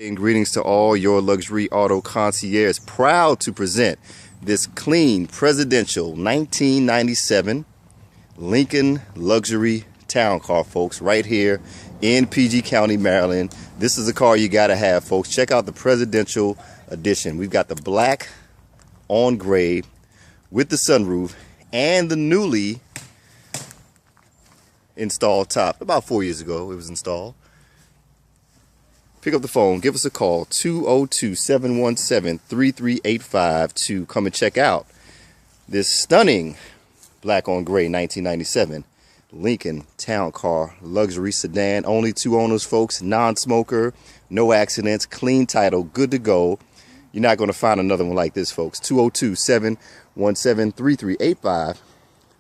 And greetings to all your Luxury Auto Concierge. Proud to present this clean Presidential 1997 Lincoln Luxury Town Car, folks, right here in PG County, Maryland. This is a car you gotta have, folks. Check out the Presidential Edition. We've got the black on gray with the sunroof and the newly installed top. About 4 years ago it was installed. Pick up the phone, give us a call, 202-717-3385 to come and check out this stunning black on gray 1997 Lincoln Town Car luxury sedan. Only 2 owners, folks, non-smoker, no accidents, clean title, good to go. You're not going to find another one like this, folks. 202-717-3385.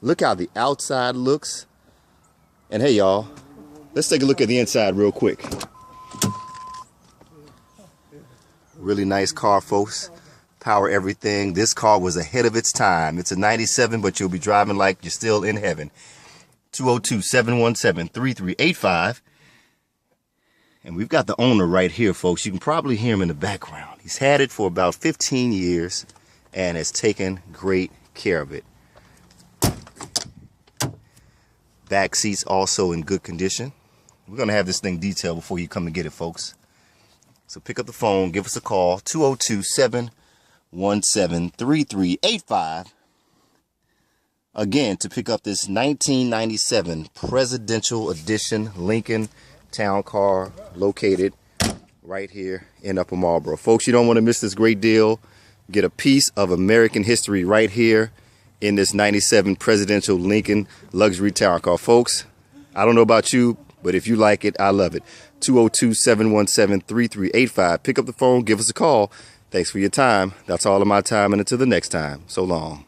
Look how the outside looks. And hey, y'all, let's take a look at the inside real quick. Really nice car, folks. Power everything. This car was ahead of its time. It's a 97, but you'll be driving like you're still in heaven. 202-717-3385. And we've got the owner right here, folks. You can probably hear him in the background. He's had it for about 15 years and has taken great care of it. Back seats also in good condition. We're going to have this thing detailed before you come and get it, folks. So pick up the phone, give us a call, 202-717-3385. Again, to pick up this 1997 Presidential Edition Lincoln Town Car located right here in Upper Marlboro. Folks, you don't want to miss this great deal. Get a piece of American history right here in this 97 Presidential Lincoln Luxury Town Car. Folks, I don't know about you, but if you like it, I love it. 202-717-3385. Pick up the phone, give us a call. Thanks for your time. That's all of my time, and until the next time, so long.